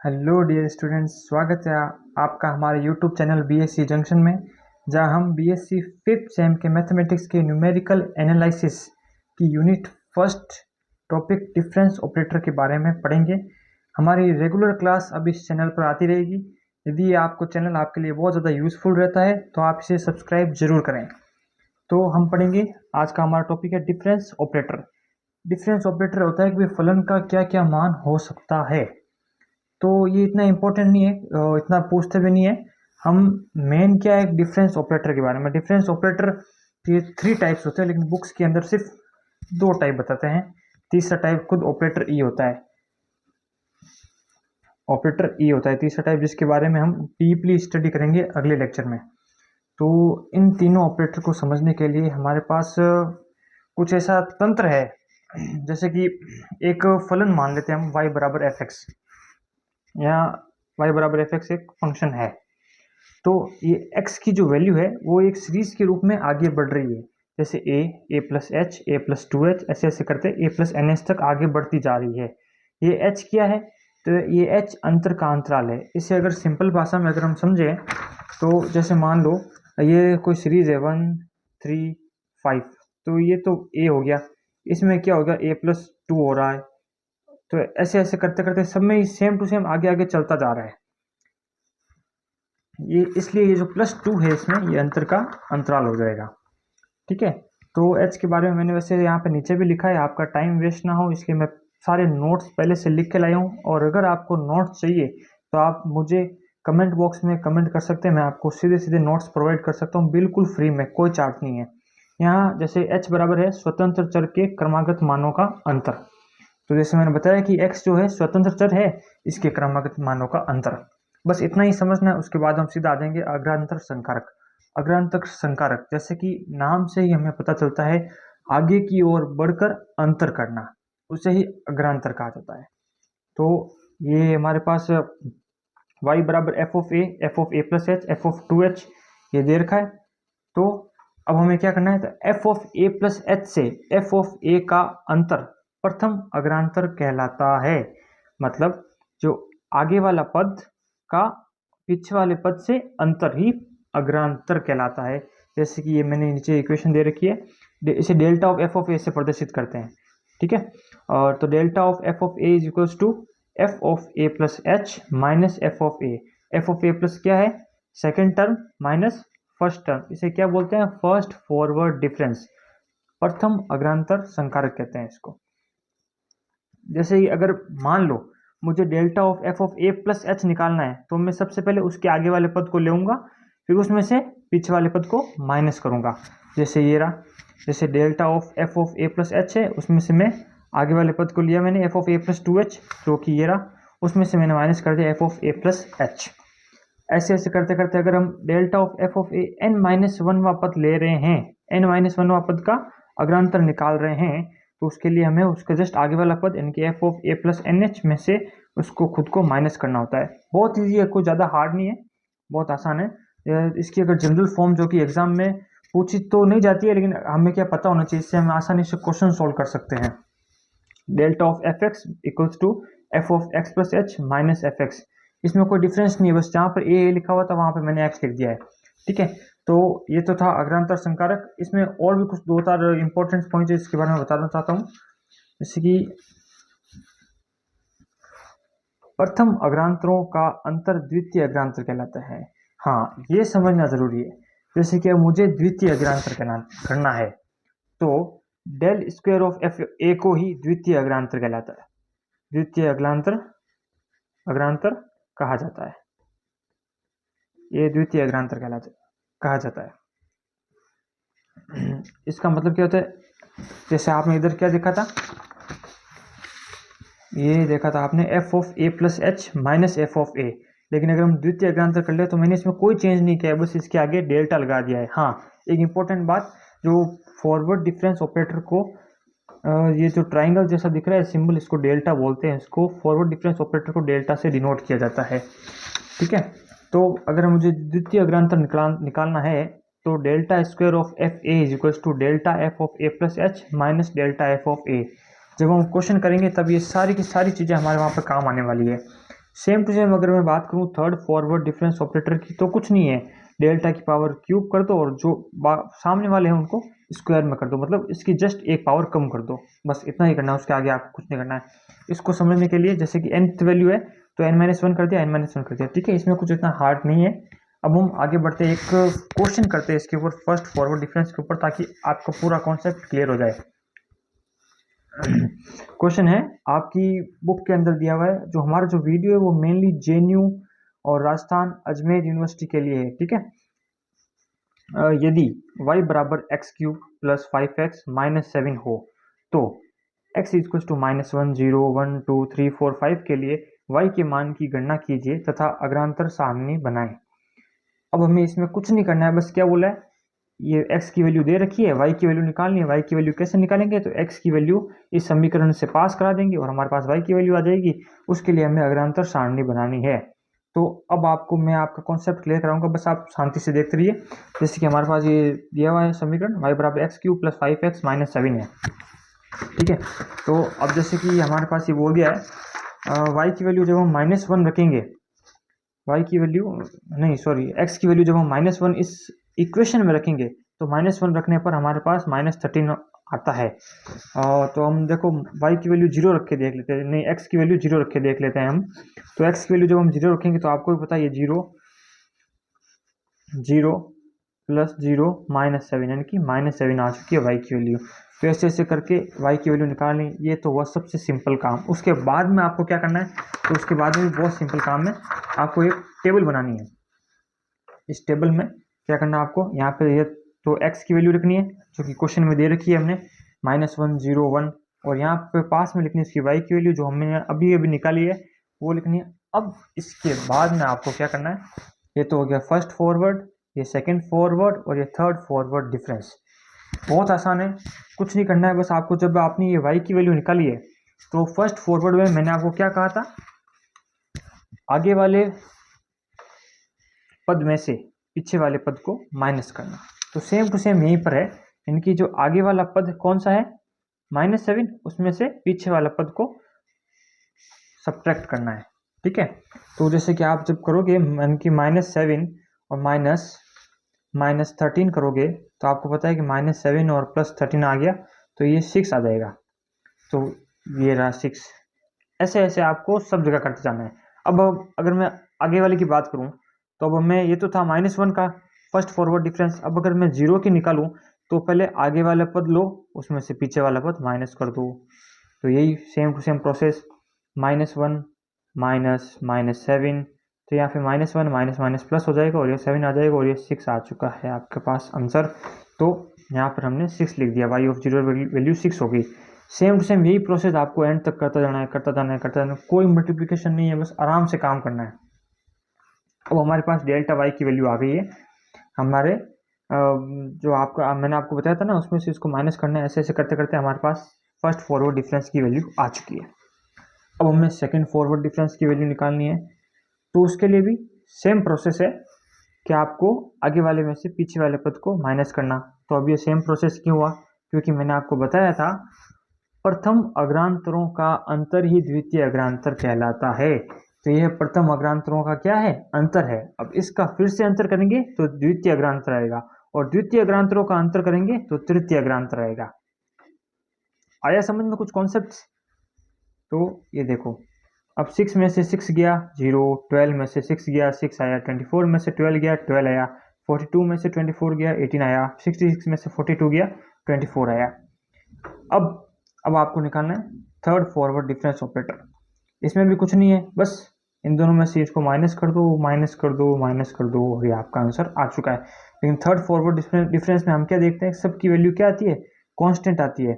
Hello dear students, स्वागत है आपका हमारे यूट्यूब चैनल बीएससी जंक्शन में, जहां हम बीएससी फिफ्थ सेम के मैथमेटिक्स के न्यूमेरिकल एनालिसिस की unit first topic difference operator के बारे में पढ़ेंगे। हमारी रेगुलर क्लास अब इस चैनल पर आती रहेगी। यदि आपको चैनल आपके लिए बहुत ज़्यादा यूज़फुल रहता है तो आप इसे सब्सक्राइब जरूर करें। तो हम पढ़ेंगे, आज का हमारा टॉपिक है डिफरेंस ऑपरेटर। डिफरेंस ऑपरेटर होता है कि फलन का क्या क्या मान हो सकता है। तो ये इतना इम्पोर्टेंट नहीं है, इतना पूछते भी नहीं है। हम मेन क्या है डिफरेंस ऑपरेटर के बारे में। डिफरेंस ऑपरेटर के 3 टाइप्स होते हैं, लेकिन बुक्स के अंदर सिर्फ 2 टाइप बताते हैं। तीसरा टाइप खुद ऑपरेटर ई होता है। ऑपरेटर ई होता है तीसरा टाइप, जिसके बारे में हम डीपली स्टडी करेंगे अगले लेक्चर में। तो इन तीनों ऑपरेटर को समझने के लिए हमारे पास कुछ ऐसा तंत्र है, जैसे कि एक फलन मान लेते हैं हम y बराबर एफ एक्स। यहाँ y बराबर एफ एक्स एक फंक्शन है। तो ये x की जो वैल्यू है वो एक सीरीज के रूप में आगे बढ़ रही है, जैसे a plus H, a plus 2h, ऐसे ऐसे करते a प्लस एन एच तक आगे बढ़ती जा रही है। ये h क्या है? तो ये h अंतर का अंतराल है। इसे अगर सिंपल भाषा में अगर हम समझें तो जैसे मान लो ये कोई सीरीज है 1 3 5, तो ये तो a हो गया, इसमें क्या होगा a प्लस 2 हो रहा है। तो ऐसे ऐसे करते करते सब में सेम टू सेम आगे आगे चलता जा रहा है। ये इसलिए ये जो प्लस 2 है इसमें ये अंतर का अंतराल हो जाएगा। ठीक है, तो h के बारे में मैंने वैसे यहाँ पे नीचे भी लिखा है, आपका टाइम वेस्ट ना हो इसलिए मैं सारे नोट्स पहले से लिख के लाया हूँ। और अगर आपको नोट्स चाहिए तो आप मुझे कमेंट बॉक्स में कमेंट कर सकते हैं, मैं आपको सीधे सीधे नोट्स प्रोवाइड कर सकता हूँ, बिल्कुल फ्री में, कोई चार्ज नहीं है। यहाँ जैसे h बराबर है स्वतंत्र चर के क्रमागत मानों का अंतर। तो जैसे मैंने बताया कि x जो है स्वतंत्र चर है, इसके क्रमागत मानों का अंतर, बस इतना ही समझना है। उसके बाद हम सीधा आ जाएंगे अग्रांतर संकारक। अग्रांतर संकारक जैसे कि नाम से ही हमें पता चलता है, आगे की ओर बढ़कर अंतर करना, उसे ही अग्रांतर कहा जाता है। तो ये हमारे पास y बराबर F of A plus H, F of 2h ये दे रखा है। तो अब हमें क्या करना है, तो F of A plus H से एफ ऑफ ए का अंतर प्रथम अग्रांतर कहलाता है। मतलब जो आगे वाला पद का पीछे वाले पद से अंतर ही अग्रांतर कहलाता है। जैसे कि ये मैंने नीचे इक्वेशन दे रखी है, इसे delta of F of a से प्रदर्शित करते हैं। ठीक है, और तो delta of F of a is equals to f of A plus H minus F of a. F of A plus क्या है, second term minus first term, इसे क्या बोलते हैं, फर्स्ट फॉरवर्ड डिफरेंस, प्रथम अग्रांतर संकारक कहते हैं इसको। जैसे ही अगर मान लो मुझे delta of F of A plus H निकालना है, तो मैं सबसे पहले उसके आगे वाले पद को लेऊंगा, फिर उसमें से पीछे वाले पद को माइनस करूंगा। जैसे ये रहा, जैसे delta of F of A plus H है, उसमें से मैं आगे वाले पद को लिया मैंने F of A plus 2h, जो कि ये रहा, उसमें से मैंने माइनस कर दिया F of A plus H. ऐसे ऐसे करते करते अगर हम delta of F of A N minus 1वां पद ले रहे हैं, एन माइनस 1वां पद का अग्रांतर निकाल रहे हैं, तो उसके लिए हमें उसका जस्ट आगे वाला पद यानी कि F of A plus n h में से उसको खुद को माइनस करना होता है। बहुत ईजी है, कोई ज़्यादा हार्ड नहीं है, बहुत आसान है। इसकी अगर जनरल फॉर्म जो कि एग्जाम में पूछी तो नहीं जाती है, लेकिन हमें क्या पता होना चाहिए, इससे हम आसानी से क्वेश्चन सॉल्व कर सकते हैं। Delta of f x equals to f of x plus H minus f x. इसमें कोई डिफरेंस नहीं है, बस जहाँ पर ए लिखा हुआ था वहाँ पर मैंने एक्स लिख दिया है। ठीक है, तो ये तो था अग्रांतर संकारक। इसमें और भी कुछ 2-4 इंपॉर्टेंट पॉइंट है, इसके बारे में बताना चाहता हूँ। जैसे कि प्रथम अग्रांतरों का अंतर द्वितीय अग्रांतर कहलाता है। हाँ, ये समझना जरूरी है। जैसे कि मुझे द्वितीय अग्रांतर करना है, तो del square of F a को ही द्वितीय अग्रांतर कहलाता है, द्वितीय अग्रांतर अग्रांतर कहा जाता है। ये द्वितीय अग्रांतर कहा जाता है। इसका मतलब क्या होता है, जैसे आपने इधर क्या देखा था, ये देखा था आपने F of A plus H minus F of A, लेकिन अगर हम द्वितीय अग्रांतर कर ले तो मैंने इसमें कोई चेंज नहीं किया है, बस इसके आगे डेल्टा लगा दिया है। हाँ, एक इंपॉर्टेंट बात, जो फॉरवर्ड डिफरेंस ऑपरेटर को ये जो ट्राइंगल जैसा दिख रहा है सिंबल, इसको डेल्टा बोलते हैं, इसको फॉरवर्ड डिफरेंस ऑपरेटर को डेल्टा से डिनोट किया जाता है। ठीक है, तो अगर मुझे द्वितीय अग्रांतर निकालना है, तो delta square of F A is equals to delta F of A plus H minus delta F of A. जब हम क्वेश्चन करेंगे तब ये सारी की सारी चीज़ें हमारे वहाँ पर काम आने वाली है। सेम टू सेम अगर मैं बात करूँ थर्ड फॉरवर्ड डिफरेंस ऑपरेटर की, तो कुछ नहीं है, डेल्टा की पावर क्यूब कर दो और जो सामने वाले हैं उनको स्क्वायर में कर दो, मतलब इसकी जस्ट एक पावर कम कर दो, बस इतना ही करना है, उसके आगे आपको कुछ नहीं करना है। इसको समझने के लिए जैसे कि nth वैल्यू है तो n-1 कर दिया, n-1 कर दिया, ठीक है, इसमें कुछ इतना हार्ड नहीं है। अब हम आगे बढ़ते हैं, एक क्वेश्चन करते हैं इसके ऊपर, फर्स्ट फॉरवर्ड डिफरेंस के ऊपर, ताकि आपका पूरा कॉन्सेप्ट क्लियर हो जाए। क्वेश्चन है आपकी बुक के अंदर दिया हुआ है, जो हमारा जो वीडियो है वो मेनली जेएनयू और राजस्थान अजमेर यूनिवर्सिटी के लिए है, ठीक है। यदि y बराबर x cube plus 5x minus 7 हो तो x इक्वल टू -1 0 1 2 3 4 5 के लिए y के मान की गणना कीजिए तथा अग्रांतर सारणी बनाएं। अब हमें इसमें कुछ नहीं करना है, बस क्या बोला है, ये x की वैल्यू दे रखी है, y की वैल्यू निकालनी है। y की वैल्यू कैसे निकालेंगे, तो x की वैल्यू इस समीकरण से पास करा देंगे और हमारे पास y की वैल्यू आ जाएगी। उसके लिए हमें अग्रांतर सारणी बनानी है। तो अब आपको मैं आपका कॉन्सेप्ट क्लियर कराऊंगा, बस आप शांति से देखते रहिए। जैसे कि हमारे पास ये दिया हुआ है समीकरण y बराबर x cube plus 5x minus 7 है, ठीक है। तो अब जैसे कि हमारे पास ये बोल दिया है y की वैल्यू जब हम -1 रखेंगे, y की वैल्यू नहीं सॉरी x की वैल्यू जब हम -1 इस इक्वेशन में रखेंगे तो -1 रखने पर हमारे पास -13 आता है। तो हम देखो y की वैल्यू 0 रख के देख लेते हैं, नहीं x की वैल्यू 0 रख के देख लेते हैं हम। तो x की वैल्यू जब हम 0 रखेंगे तो आपको भी पता है ये 0 0 प्लस 0 -7 यानी कि -7 आ चुकी है y की वैल्यू। तो ऐसे ऐसे करके y की वैल्यू निकालनी, ये तो वह सबसे सिंपल काम। उसके बाद में आपको क्या करना है, तो उसके बाद में भी बहुत सिंपल काम है, आपको एक टेबल बनानी है। इस टेबल में क्या करना है आपको, यहाँ पे ये तो x की वैल्यू रखनी है जो कि क्वेश्चन में दे रखी है हमने -1 0 1, और यहाँ पे पास में लिखनी है इसकी y की वैल्यू जो हमने अभी अभी निकाली है वो लिखनी है। अब इसके बाद में आपको क्या करना है, ये तो हो गया फर्स्ट फॉरवर्ड, ये सेकंड फॉरवर्ड और ये थर्ड फॉरवर्ड डिफरेंस। बहुत आसान है, कुछ नहीं करना है, बस आपको जब आपने ये y की वैल्यू निकाली है तो फर्स्ट फॉरवर्ड में मैंने आपको क्या कहा था, आगे वाले पद में से पीछे वाले पद को माइनस करना। तो सेम टू सेम यहीं पर है, इनकी जो आगे वाला पद कौन सा है -7, उसमें से पीछे वाला पद को सब्ट्रैक्ट करना है, ठीक है। तो जैसे कि आप जब करोगे इनकी -7 और -13 करोगे तो आपको पता है कि -7 और +13 आ गया तो ये 6 आ जाएगा, तो ये रहा 6। ऐसे ऐसे आपको सब जगह करते जाना है। अब अगर मैं आगे वाले की बात करूं तो अब मैं, ये तो था -1 का फर्स्ट फॉरवर्ड डिफरेंस, अब अगर मैं 0 की निकालूं तो पहले आगे वाला पद लो, उसमें से पीछे वाला पद माइनस कर दो। तो यही सेम टू सेम प्रोसेस, -1 -7, तो यहाँ पे -1 माइनस प्लस हो जाएगा और ये 7 आ जाएगा और ये 6 आ चुका है आपके पास आंसर। तो यहाँ पर हमने 6 लिख दिया, y ऑफ 0 वैल्यू 6 होगी। सेम टू सेम यही प्रोसेस आपको एंड तक करता जाना है, करता जाना है, करता जाना है, कोई मल्टीप्लिकेशन नहीं है, बस आराम से काम करना है। अब हमारे पास डेल्टा y की वैल्यू आ गई है, हमारे जो आपका मैंने आपको बताया था ना उसमें से इसको माइनस करना है। ऐसे ऐसे करते करते हमारे पास फर्स्ट फॉरवर्ड डिफरेंस की वैल्यू आ चुकी है। अब हमें सेकंड फॉरवर्ड डिफरेंस की वैल्यू निकालनी है, तो उसके लिए भी सेम प्रोसेस है कि आपको आगे वाले में से पीछे वाले पद को माइनस करना। तो अब ये सेम प्रोसेस क्यों हुआ, क्योंकि मैंने आपको बताया था प्रथम अग्रांतरों का अंतर ही द्वितीय अग्रांतर कहलाता है। तो यह प्रथम अग्रांतरों का क्या है, अंतर है। अब इसका फिर से अंतर करेंगे तो द्वितीय अग्रांतर आएगा, और द्वितीय अग्रांतरों का अंतर करेंगे तो तृतीय अग्रांतर आएगा। आया समझ में कुछ कॉन्सेप्ट? तो ये देखो, अब 6 में से 6 गया 0, 12 में से 6 गया 6 आया, 24 में से 12 गया 12 आया, 42 में से 24 गया 18 आया, 66 में से 42 गया 24 आया। अब आपको निकालना है थर्ड फॉरवर्ड डिफरेंस ऑपरेटर। इसमें भी कुछ नहीं है, बस इन दोनों में से इसको माइनस कर दो, माइनस कर दो, माइनस कर दो, और ये आपका आंसर आ चुका है। लेकिन थर्ड फॉरवर्ड डिफरेंस में हम क्या देखते हैं, सबकी वैल्यू क्या आती है, कांस्टेंट आती है।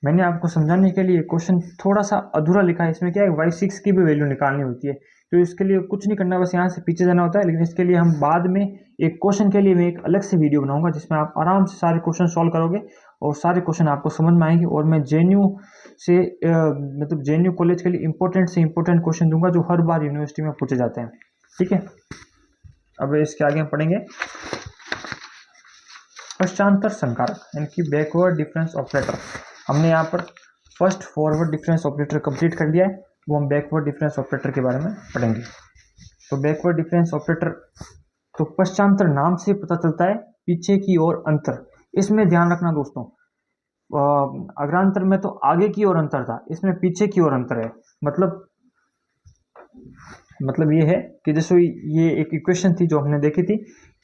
मैंने आपको समझाने के लिए क्वेश्चन थोड़ा सा अधूरा लिखा है, इसमें क्या है y6 की भी वैल्यू निकालनी होती है। तो इसके लिए कुछ नहीं करना, बस यहाँ से पीछे जाना होता है। लेकिन इसके लिए हम बाद में एक क्वेश्चन के लिए मैं एक अलग से वीडियो बनाऊंगा जिसमें आप आराम से सारे क्वेश्चन सॉल्व करोगे और सारे क्वेश्चन आपको समझ में आएंगे। और मैं जेएनयू से मतलब जेएनयू कॉलेज के लिए इंपॉर्टेंट से इंपॉर्टेंट क्वेश्चन दूंगा जो हर बार यूनिवर्सिटी में पूछे जाते हैं, ठीक है। अब इसके आगे हम पढ़ेंगे पश्चांतर संकारक यानी कि बैकवर्ड डिफरेंस ऑपरेटर। हमने यहाँ पर first forward difference operator complete कर लिया है। वो हम बैकवर्ड डिफरेंस ऑपरेटर के बारे में पढ़ेंगे। तो बैकवर्ड डिफरेंस ऑपरेटर, तो पश्चांतर नाम से पता चलता है पीछे की ओर अंतर। इसमें ध्यान रखना दोस्तों, अग्रांतर में तो आगे की ओर अंतर था, इसमें पीछे की ओर अंतर है। मतलब ये है कि जैसे ये एक इक्वेशन थी जो हमने देखी थी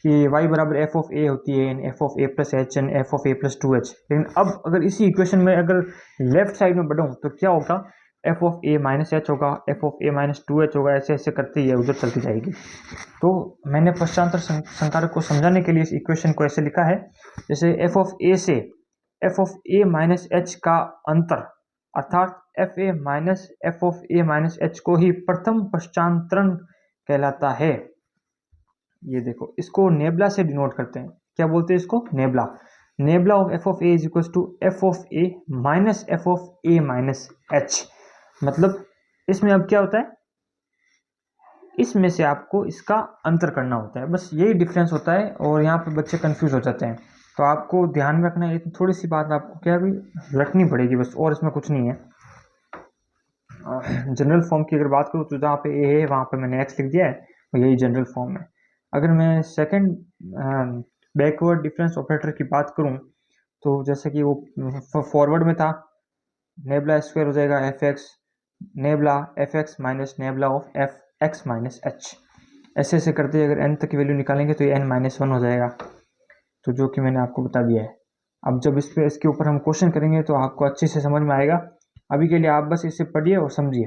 कि y बराबर एफ ऑफ ए होती है in F of A plus H and F of A plus 2h। लेकिन अब अगर इसी इक्वेशन में अगर लेफ्ट साइड में बढ़ूँ तो क्या होगा, F of A minus H होगा, F of A minus 2h होगा, ऐसे ऐसे करते ही उधर चलती जाएगी। तो मैंने पश्चांतर संकारक को समझाने के लिए इस इक्वेशन को ऐसे लिखा है, जैसे एफ ऑफ ए से F of A minus H का अंतर, अर्थात F A minus F of A minus H को ही प्रथम पश्चांतरण कहलाता है। ये देखो, इसको नेबला से डिनोट करते हैं। क्या बोलते हैं इसको? Nabla. Nabla of F of a is equal to f of A minus F of A minus h. मतलब इसमें अब क्या होता है, इसमें से आपको इसका अंतर करना होता है, बस यही डिफरेंस होता है। और यहाँ पे बच्चे कंफ्यूज हो जाते हैं, तो आपको ध्यान में रखना है, थोड़ी सी बात आपको क्या भी रखनी पड़ेगी बस, और इसमें कुछ नहीं है। जनरल फॉर्म की अगर बात करूँ तो जहाँ पे ए है वहाँ पे मैंने एक्स लिख दिया है, और यही जनरल फॉर्म है। अगर मैं सेकंड बैकवर्ड डिफरेंस ऑपरेटर की बात करूँ तो जैसे कि वो फॉरवर्ड में था, नेबला स्क्वायर हो जाएगा F x, nebula F x minus nebula of f x minus H. ऐसे ऐसे करते अगर एन तक की वैल्यू निकालेंगे तो ये एन माइनस 1 हो जाएगा, तो जो कि मैंने आपको बता दिया है। अब जब इसके ऊपर हम क्वेश्चन करेंगे तो आपको अच्छे से समझ में आएगा। अभी के लिए आप बस इसे पढ़िए और समझिए।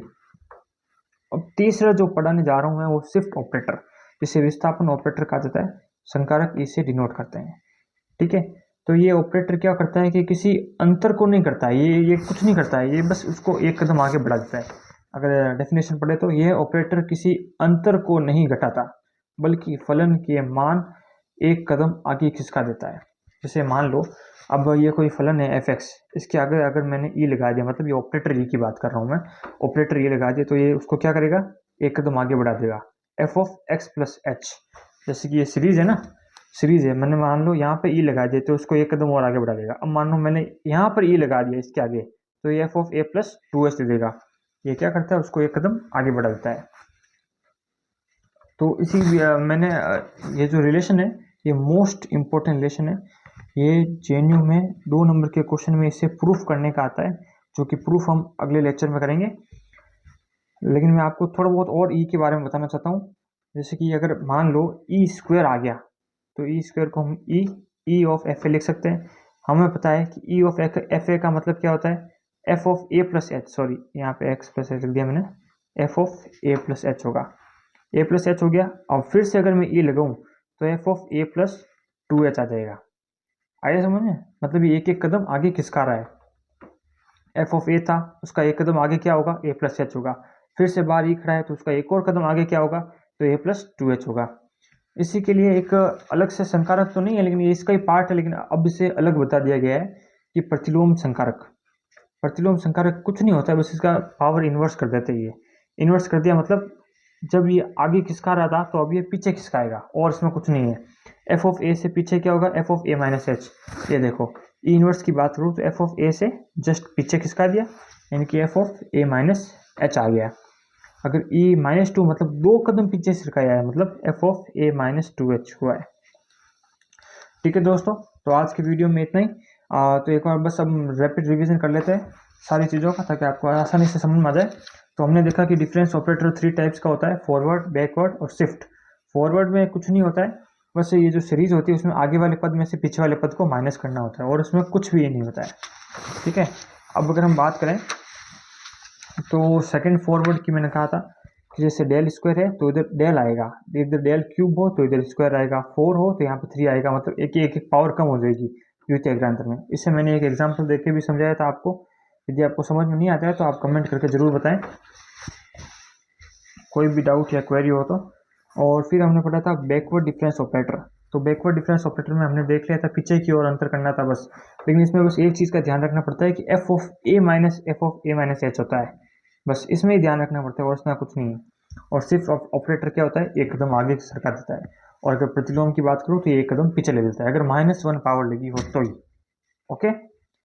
अब तीसरा जो पढ़ाने जा रहा हूँ मैं वो शिफ्ट ऑपरेटर, जिसे विस्थापन ऑपरेटर कहा जाता है, संकारक इसे डिनोट करते हैं। ठीक है, तो ये ऑपरेटर क्या करता है कि किसी अंतर को नहीं करता है, ये कुछ नहीं करता है, ये बस उसको एक कदम आगे बढ़ा देता है। अगर डेफिनेशन पढ़े तो यह ऑपरेटर किसी अंतर को नहीं घटाता, बल्कि फलन के मान एक कदम आगे खिसका देता है। जैसे मान लो अब ये कोई फलन है एफ एक्स, इसके आगे अगर मैंने ई लगा दिया, मतलब ये ऑपरेटर ई की बात कर रहा हूँ मैं, ऑपरेटर ई लगा दिया तो ये उसको क्या करेगा, एक कदम आगे बढ़ा देगा, F of x plus H. जैसे कि ये सीरीज है ना, सीरीज है, मैंने मान लो यहाँ पे ई लगा दिया तो उसको एक कदम और आगे बढ़ा देगा। अब मान लो मैंने यहाँ पर ई लगा दिया इसके आगे, तो ये F of A plus 2h दे देगा। ये क्या करता है, उसको एक कदम आगे बढ़ा देता है। तो इसी मैंने ये जो रिलेशन है ये मोस्ट इम्पोर्टेंट रिलेशन है। ये जेएनयू में 2 नंबर के क्वेश्चन में इसे प्रूफ करने का आता है, जो कि प्रूफ हम अगले लेक्चर में करेंगे। लेकिन मैं आपको थोड़ा बहुत और ई के बारे में बताना चाहता हूँ। जैसे कि अगर मान लो ई स्क्वायर आ गया, तो ई स्क्वायर को हम ई ऑफ एफ ए लिख सकते हैं। हमें पता है कि ई ऑफ एफ ए का मतलब क्या होता है, F of A plus H, sorry यहाँ पे एक्स प्लस एच लिख दिया मैंने, F of A plus H होगा, ए प्लस एच हो गया। अब फिर से अगर मैं ई लगाऊं तो F of A plus 2h आ जाएगा। आइए समझ में, मतलब ये एक एक कदम आगे खिसका रहा है। एफ ऑफ ए था, उसका एक कदम आगे क्या होगा, ए प्लस एच होगा। फिर से बार ई खड़ा है तो उसका एक और कदम आगे क्या होगा, तो ए प्लस 2h होगा। इसी के लिए एक अलग से संकारक तो नहीं है, लेकिन ये इसका ही पार्ट है, लेकिन अब इसे अलग बता दिया गया है कि प्रतिलोम संकारक। प्रतिलोम संकारक कुछ नहीं होता है, बस इसका पावर इन्वर्स कर देते हैं। ये इन्वर्स कर दिया मतलब जब ये आगे खिसका रहा था तो अब ये पीछे खिसकाएगा, और इसमें कुछ नहीं है। एफ ऑफ ए से पीछे क्या होगा, F of A minus H. ये देखो ई इनवर्स की बात करूँ तो एफ ऑफ ए से जस्ट पीछे खिसका दिया, यानी कि F of A minus H आ गया। अगर ई माइनस 2 मतलब 2 कदम पीछे सरकाया है, मतलब F of A minus 2h हुआ है। ठीक है दोस्तों, तो आज के वीडियो में इतना ही। तो एक बार बस हम रैपिड रिवीजन कर लेते हैं सारी चीज़ों का, ताकि आपको आसानी से समझ में आ जाए। तो हमने देखा कि डिफरेंस ऑपरेटर 3 टाइप्स का होता है, फॉरवर्ड, बैकवर्ड और शिफ्ट। फॉरवर्ड में कुछ नहीं होता है, बस ये जो सीरीज होती है उसमें आगे वाले पद में से पीछे वाले पद को माइनस करना होता है, और उसमें कुछ भी नहीं होता है। ठीक है, अब अगर हम बात करें तो सेकंड फॉरवर्ड की मैंने कहा था कि जैसे डेल स्क्वायर है तो इधर डेल आएगा, इधर डेल क्यूब हो तो इधर स्क्वायर आएगा, 4 हो तो यहाँ पे 3 आएगा, मतलब एक पावर कम हो जाएगी द्वितीय अग्रांतर में। इससे मैंने एक एग्जाम्पल देके भी समझाया था आपको। यदि आपको समझ में नहीं आता है तो आप कमेंट करके ज़रूर बताएं, कोई भी डाउट या क्वेरी हो तो। और फिर हमने पढ़ा था बैकवर्ड डिफरेंस ऑपरेटर। तो बैकवर्ड डिफरेंस ऑपरेटर में हमने देख लिया था पीछे की ओर अंतर करना था बस, लेकिन इसमें बस एक चीज़ का ध्यान रखना पड़ता है कि F of A minus H होता है, बस इसमें ही ध्यान रखना पड़ता है, और इसमें कुछ नहीं है। और सिर्फ ऑपरेटर क्या होता है, एक कदम आगे सरका देता है। और अगर प्रतिलोम की बात करूँ तो ये एक कदम पीछे ले लेता है, अगर -1 पावर लगी हो तो ही। ओके।